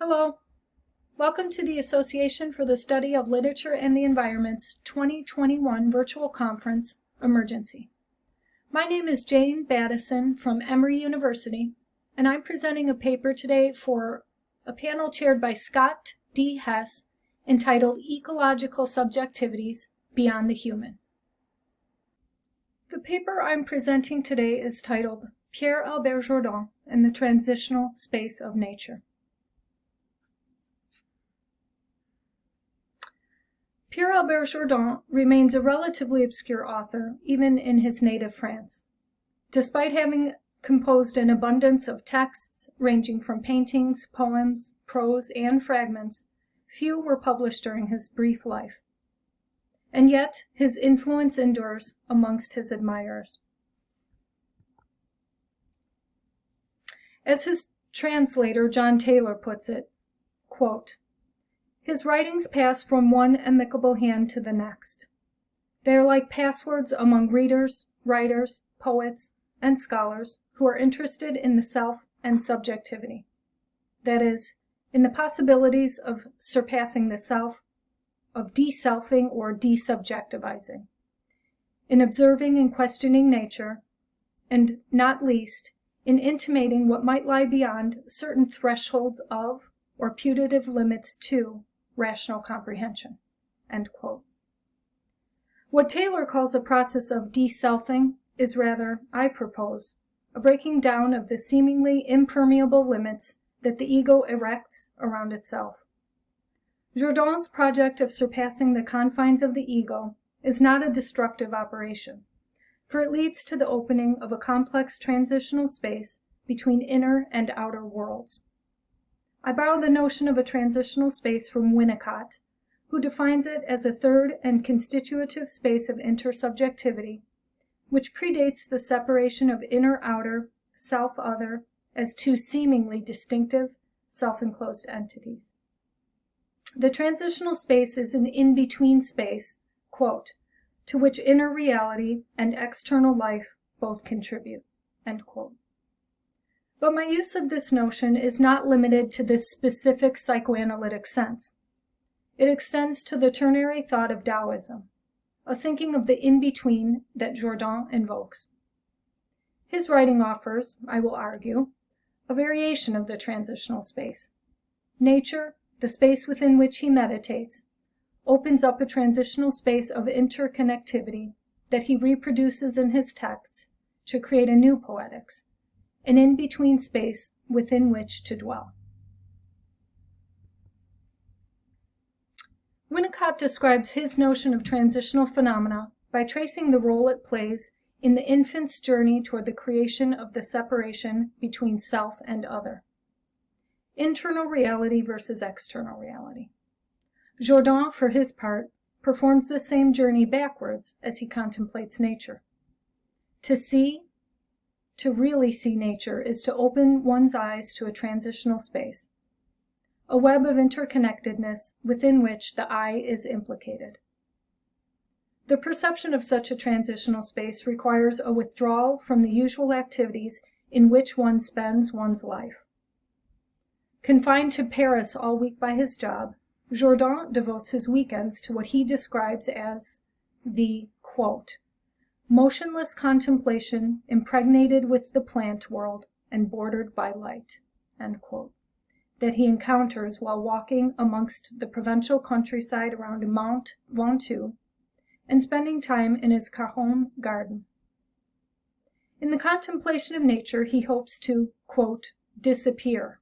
Hello. Welcome to the Association for the Study of Literature and the Environment's 2021 virtual conference, Emergency. My name is Jane Battisson from Emory University, and I'm presenting a paper today for a panel chaired by Scott D. Hess entitled Ecological Subjectivities Beyond the Human. The paper I'm presenting today is titled Pierre Jourdan and the Transitional Space of Nature. Pierre Jourdan remains a relatively obscure author, even in his native France. Despite having composed an abundance of texts ranging from paintings, poems, prose, and fragments, few were published during his brief life. And yet, his influence endures amongst his admirers. As his translator, John Taylor, puts it, quote, "His writings pass from one amicable hand to the next. They are like passwords among readers, writers, poets, and scholars who are interested in the self and subjectivity. That is, in the possibilities of surpassing the self, of de-selfing or desubjectivizing, in observing and questioning nature, and, not least, in intimating what might lie beyond certain thresholds of, or putative limits to, rational comprehension." End quote. What Taylor calls a process of de-selfing is rather, I propose, a breaking down of the seemingly impermeable limits that the ego erects around itself. Jourdan's project of surpassing the confines of the ego is not a destructive operation, for it leads to the opening of a complex transitional space between inner and outer worlds. I borrow the notion of a transitional space from Winnicott, who defines it as a third and constitutive space of intersubjectivity, which predates the separation of inner-outer, self-other, as two seemingly distinctive, self-enclosed entities. The transitional space is an in-between space, quote, to which inner reality and external life both contribute, end quote. But my use of this notion is not limited to this specific psychoanalytic sense. It extends to the ternary thought of Taoism, a thinking of the in-between that Jourdan invokes. His writing offers, I will argue, a variation of the transitional space. Nature, the space within which he meditates, opens up a transitional space of interconnectivity that he reproduces in his texts to create a new poetics, an in-between space within which to dwell. Winnicott describes his notion of transitional phenomena by tracing the role it plays in the infant's journey toward the creation of the separation between self and other. Internal reality versus external reality. Jourdan, for his part, performs the same journey backwards as he contemplates nature. To really see nature is to open one's eyes to a transitional space, a web of interconnectedness within which the I is implicated. The perception of such a transitional space requires a withdrawal from the usual activities in which one spends one's life. Confined to Paris all week by his job, Jourdan devotes his weekends to what he describes as the, quote, motionless contemplation impregnated with the plant world and bordered by light, end quote, that he encounters while walking amongst the provincial countryside around Mount Ventoux and spending time in his Cajon garden. In the contemplation of nature, he hopes to, quote, disappear.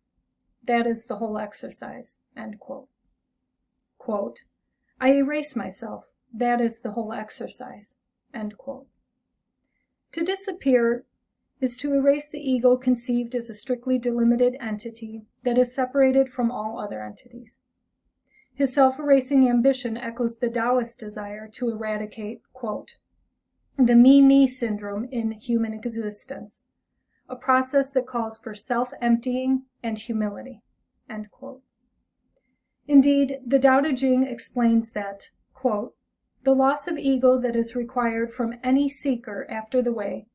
That is the whole exercise, end quote. Quote, I erase myself. That is the whole exercise, end quote. To disappear is to erase the ego conceived as a strictly delimited entity that is separated from all other entities. His self-erasing ambition echoes the Taoist desire to eradicate, quote, the me-me syndrome in human existence, a process that calls for self-emptying and humility, end quote. Indeed, the Tao Te Ching explains that, quote, the loss of ego that is required from any seeker after the way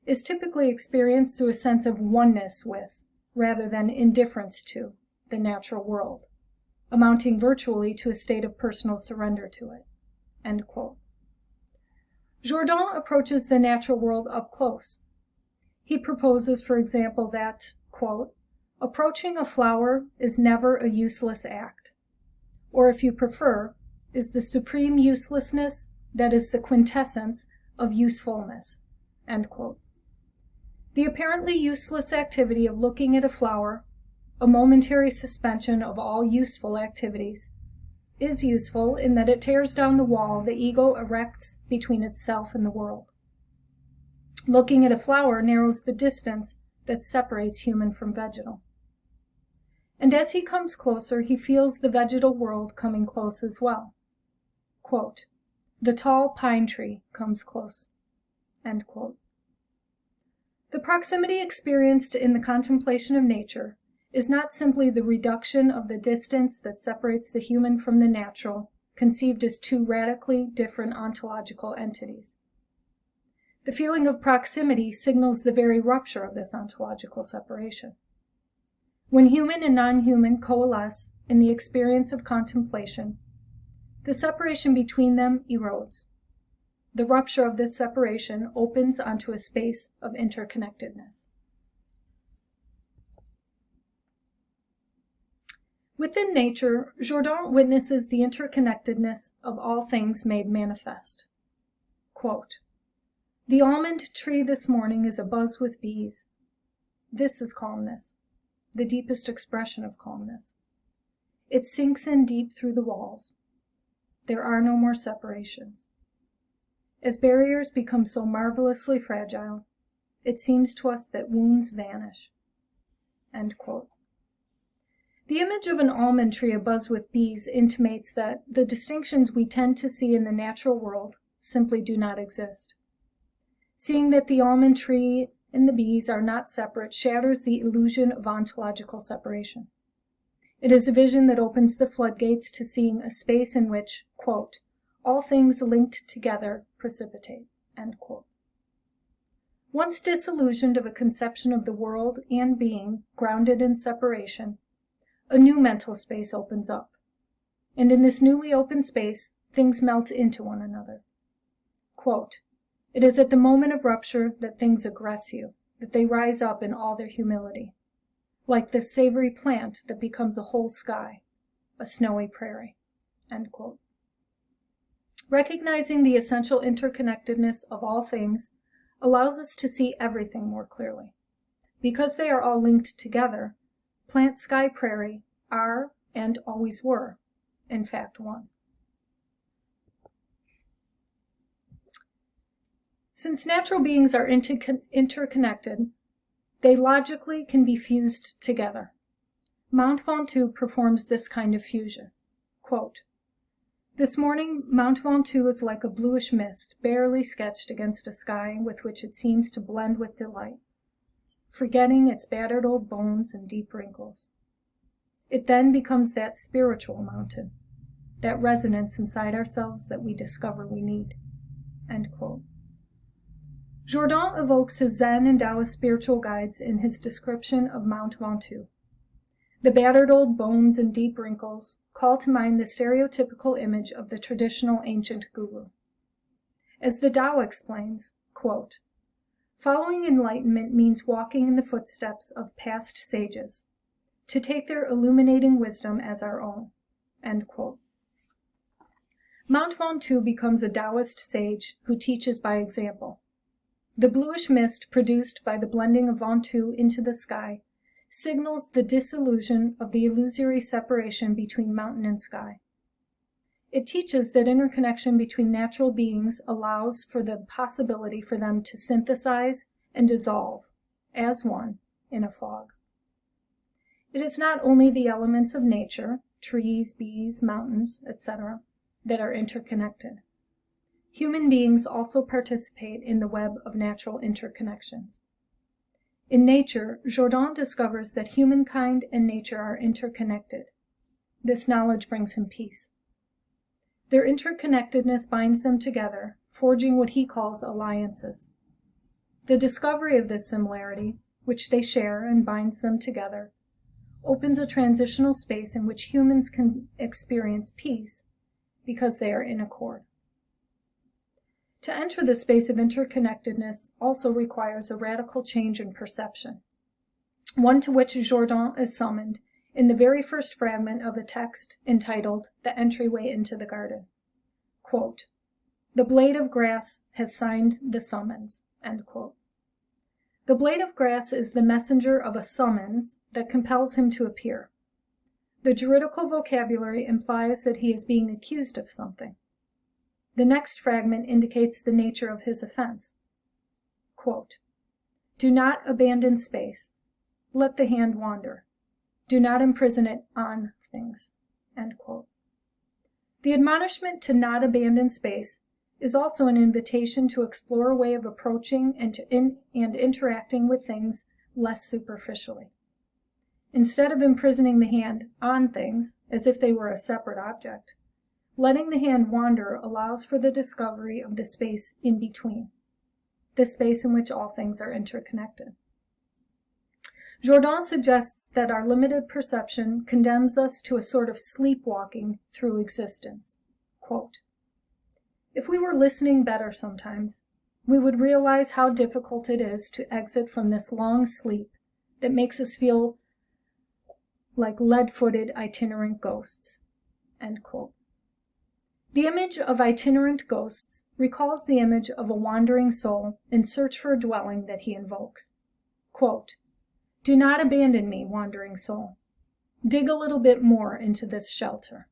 is typically experienced through a sense of oneness with, rather than indifference to, the natural world, amounting virtually to a state of personal surrender to it." End quote. Jourdan approaches the natural world up close. He proposes, for example, that, quote, "approaching a flower is never a useless act, or if you prefer, is the supreme uselessness that is the quintessence of usefulness." End quote. The apparently useless activity of looking at a flower, a momentary suspension of all useful activities, is useful in that it tears down the wall the ego erects between itself and the world. Looking at a flower narrows the distance that separates human from vegetal. And as he comes closer, he feels the vegetal world coming close as well. Quote, "The tall pine tree comes close." End quote. The proximity experienced in the contemplation of nature is not simply the reduction of the distance that separates the human from the natural, conceived as two radically different ontological entities. The feeling of proximity signals the very rupture of this ontological separation. When human and non-human coalesce in the experience of contemplation, the separation between them erodes. The rupture of this separation opens onto a space of interconnectedness. Within nature, Jourdan witnesses the interconnectedness of all things made manifest. Quote, "The almond tree this morning is abuzz with bees. This is calmness, the deepest expression of calmness. It sinks in deep through the walls. There are no more separations. As barriers become so marvelously fragile, it seems to us that wounds vanish." End quote. The image of an almond tree abuzz with bees intimates that the distinctions we tend to see in the natural world simply do not exist. Seeing that the almond tree and the bees are not separate shatters the illusion of ontological separation. It is a vision that opens the floodgates to seeing a space in which, quote, "all things linked together precipitate." End quote. Once disillusioned of a conception of the world and being grounded in separation, a new mental space opens up. And in this newly opened space, things melt into one another. Quote, "It is at the moment of rupture that things aggress you, that they rise up in all their humility, like the savory plant that becomes a whole sky, a snowy prairie." End quote. Recognizing the essential interconnectedness of all things allows us to see everything more clearly. Because they are all linked together, plant, sky, prairie are, and always were, in fact, one. Since natural beings are interconnected, they logically can be fused together. Mount Ventoux performs this kind of fusion. Quote, "This morning Mount Ventoux is like a bluish mist, barely sketched against a sky with which it seems to blend with delight, forgetting its battered old bones and deep wrinkles. It then becomes that spiritual mountain, that resonance inside ourselves that we discover we need." End quote. Jourdan evokes his Zen and Taoist spiritual guides in his description of Mount Ventoux. The battered old bones and deep wrinkles call to mind the stereotypical image of the traditional ancient guru. As the Tao explains, quote, "Following enlightenment means walking in the footsteps of past sages, to take their illuminating wisdom as our own." End quote. Mount Ventoux becomes a Taoist sage who teaches by example. The bluish mist produced by the blending of Ventoux into the sky signals the dissolution of the illusory separation between mountain and sky. It teaches that interconnection between natural beings allows for the possibility for them to synthesize and dissolve as one in a fog. It is not only the elements of nature, trees, bees, mountains, etc., that are interconnected. Human beings also participate in the web of natural interconnections. In nature, Jourdan discovers that humankind and nature are interconnected. This knowledge brings him peace. Their interconnectedness binds them together, forging what he calls alliances. The discovery of this similarity, which they share and binds them together, opens a transitional space in which humans can experience peace because they are in accord. To enter the space of interconnectedness also requires a radical change in perception, one to which Jourdan is summoned in the very first fragment of a text entitled The Entryway into the Garden. Quote, "The blade of grass has signed the summons." End quote. The blade of grass is the messenger of a summons that compels him to appear. The juridical vocabulary implies that he is being accused of something. The next fragment indicates the nature of his offense. Quote, "Do not abandon space. Let the hand wander. Do not imprison it on things." End quote. The admonishment to not abandon space is also an invitation to explore a way of approaching and interacting with things less superficially. Instead of imprisoning the hand on things as if they were a separate object, letting the hand wander allows for the discovery of the space in between, the space in which all things are interconnected. Jourdan suggests that our limited perception condemns us to a sort of sleepwalking through existence. Quote, "If we were listening better sometimes, we would realize how difficult it is to exit from this long sleep that makes us feel like lead-footed itinerant ghosts." End quote. The image of itinerant ghosts recalls the image of a wandering soul in search for a dwelling that he invokes. Quote, "Do not abandon me, wandering soul. Dig a little bit more into this shelter.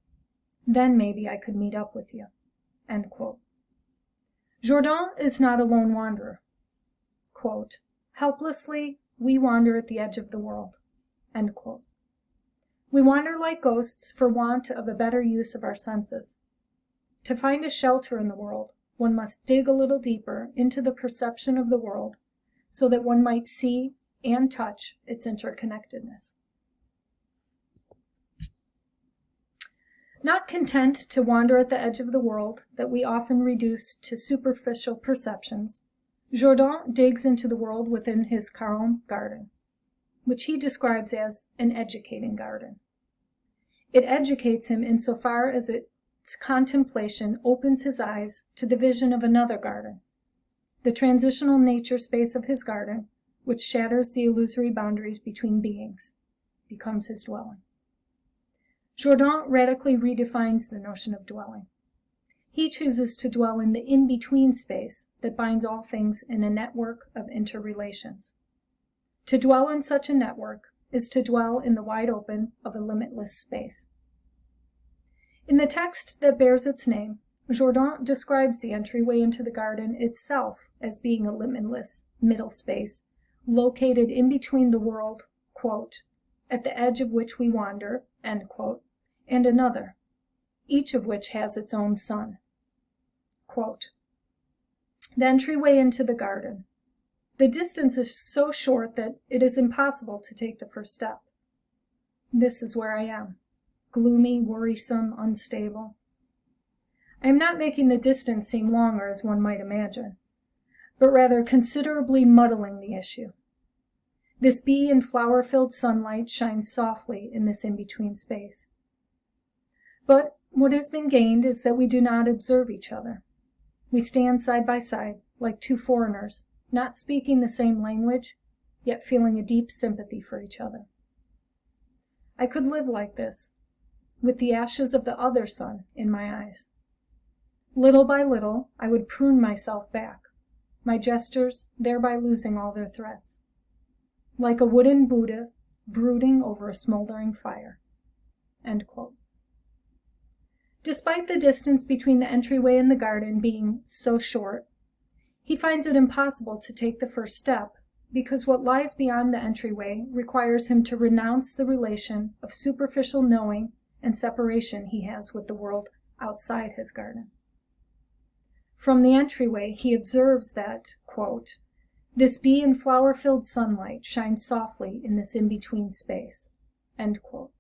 Then maybe I could meet up with you." End quote. Jourdan is not a lone wanderer. Quote, "Helplessly, we wander at the edge of the world." End quote. We wander like ghosts for want of a better use of our senses. To find a shelter in the world, one must dig a little deeper into the perception of the world so that one might see and touch its interconnectedness. Not content to wander at the edge of the world that we often reduce to superficial perceptions, Jourdan digs into the world within his Caron garden, which he describes as an educating garden. It educates him insofar as its contemplation opens his eyes to the vision of another garden. The transitional nature space of his garden, which shatters the illusory boundaries between beings, becomes his dwelling. Jourdan radically redefines the notion of dwelling. He chooses to dwell in the in-between space that binds all things in a network of interrelations. To dwell in such a network is to dwell in the wide open of a limitless space. In the text that bears its name, Jourdan describes the entryway into the garden itself as being a limitless middle space located in between the world, quote, "at the edge of which we wander," end quote, and another, each of which has its own sun. Quote, "The entryway into the garden. The distance is so short that it is impossible to take the first step. This is where I am, gloomy, worrisome, unstable. I am not making the distance seem longer as one might imagine, but rather considerably muddling the issue. This bee and flower-filled sunlight shines softly in this in-between space. But what has been gained is that we do not observe each other. We stand side by side, like two foreigners, not speaking the same language, yet feeling a deep sympathy for each other. I could live like this, with the ashes of the other sun in my eyes. Little by little, I would prune myself back, my gestures thereby losing all their threats, like a wooden Buddha brooding over a smoldering fire." End quote. Despite the distance between the entryway and the garden being so short, he finds it impossible to take the first step because what lies beyond the entryway requires him to renounce the relation of superficial knowing and separation he has with the world outside his garden. From the entryway, he observes that, quote, "This bee and flower-filled sunlight shines softly in this in-between space." End quote.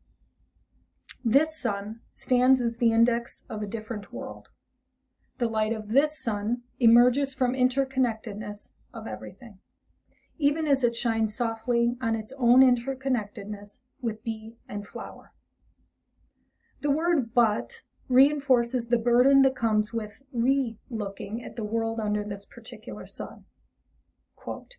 This sun stands as the index of a different world. The light of this sun emerges from interconnectedness of everything. even as it shines softly on its own interconnectedness with bee and flower. The word but reinforces the burden that comes with re-looking at the world under this particular sun. Quote,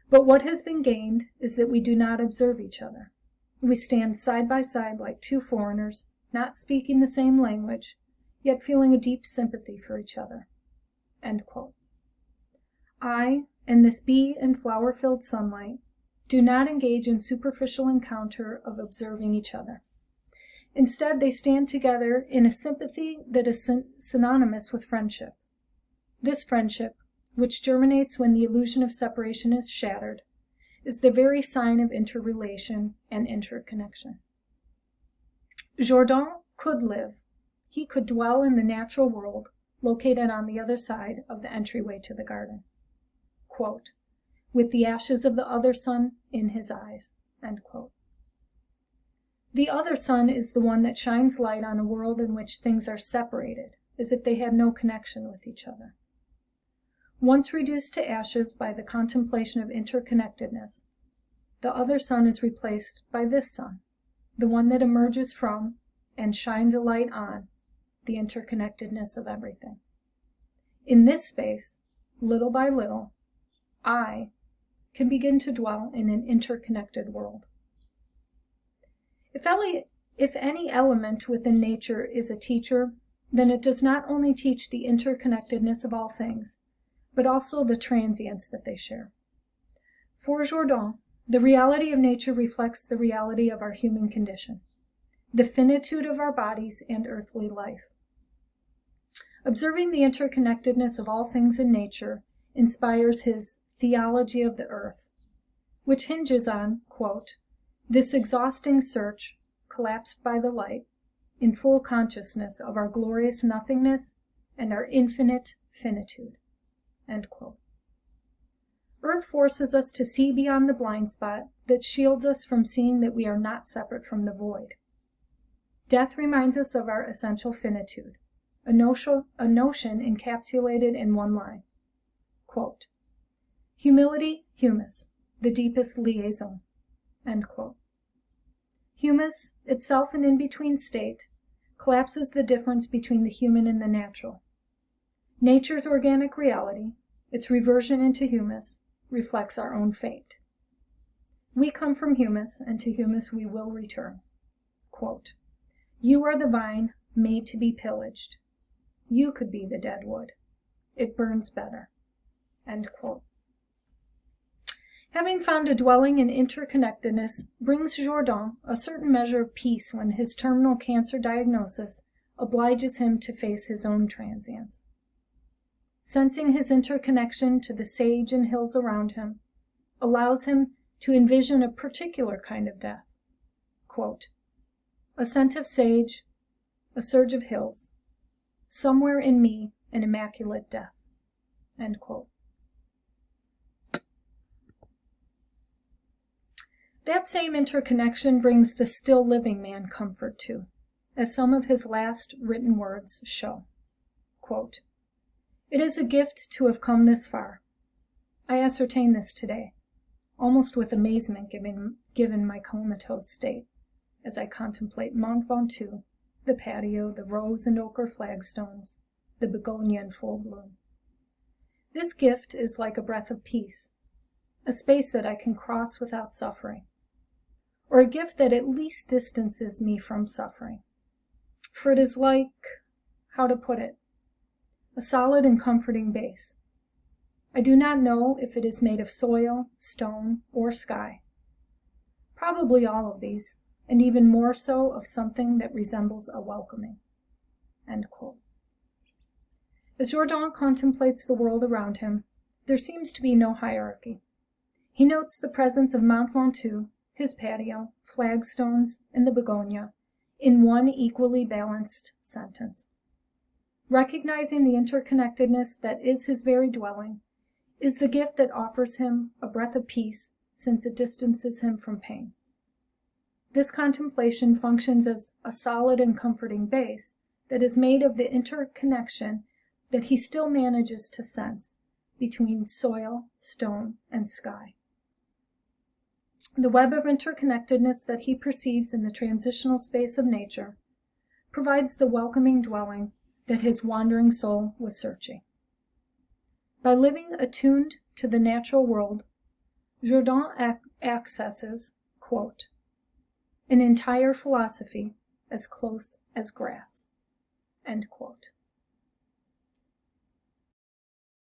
"But what has been gained is that we do not observe each other. We stand side by side like two foreigners, not speaking the same language, yet feeling a deep sympathy for each other." End quote. I, and this bee and flower-filled sunlight, do not engage in superficial encounter of observing each other. Instead, they stand together in a sympathy that is synonymous with friendship. This friendship, which germinates when the illusion of separation is shattered, is the very sign of interrelation and interconnection. Jourdan could live. He could dwell in the natural world located on the other side of the entryway to the garden. Quote, "With the ashes of the other sun in his eyes." End quote. The other sun is the one that shines light on a world in which things are separated, as if they had no connection with each other. Once reduced to ashes by the contemplation of interconnectedness, the other sun is replaced by this sun, the one that emerges from and shines a light on the interconnectedness of everything. In this space, little by little, I can begin to dwell in an interconnected world. If any element within nature is a teacher, then it does not only teach the interconnectedness of all things, but also the transience that they share. For Jourdan, the reality of nature reflects the reality of our human condition, the finitude of our bodies and earthly life. Observing the interconnectedness of all things in nature inspires his theology of the earth, which hinges on, quote, "this exhausting search, collapsed by the light, in full consciousness of our glorious nothingness and our infinite finitude." End quote. Earth forces us to see beyond the blind spot that shields us from seeing that we are not separate from the void. Death reminds us of our essential finitude, a notion encapsulated in one line. Quote, "Humility, humus, the deepest liaison." End quote. Humus, itself an in-between state, collapses the difference between the human and the natural. Nature's organic reality, its reversion into humus, reflects our own fate. We come from humus, and to humus we will return. Quote, "You are the vine made to be pillaged. You could be the dead wood. It burns better." End quote. Having found a dwelling in interconnectedness brings Jourdan a certain measure of peace when his terminal cancer diagnosis obliges him to face his own transience. Sensing his interconnection to the sage and hills around him allows him to envision a particular kind of death. Quote, "A scent of sage, a surge of hills, somewhere in me an immaculate death." End quote. That same interconnection brings the still living man comfort too, as some of his last written words show. Quote, "It is a gift to have come this far. I ascertain this today, almost with amazement given my comatose state, as I contemplate Mont Ventoux, the patio, the rose and ochre flagstones, the begonia in full bloom. This gift is like a breath of peace, a space that I can cross without suffering, or a gift that at least distances me from suffering. For it is like, how to put it, a solid and comforting base. I do not know if it is made of soil, stone, or sky. Probably all of these, and even more so of something that resembles a welcoming." End quote. As Jourdan contemplates the world around him, there seems to be no hierarchy. He notes the presence of Mont Ventoux, his patio, flagstones, and the begonia in one equally balanced sentence. Recognizing the interconnectedness that is his very dwelling is the gift that offers him a breath of peace since it distances him from pain. This contemplation functions as a solid and comforting base that is made of the interconnection that he still manages to sense, between soil, stone, and sky. The web of interconnectedness that he perceives in the transitional space of nature provides the welcoming dwelling that his wandering soul was searching. By living attuned to the natural world, Jourdan accesses, quote, an entire philosophy as close as grass, end quote.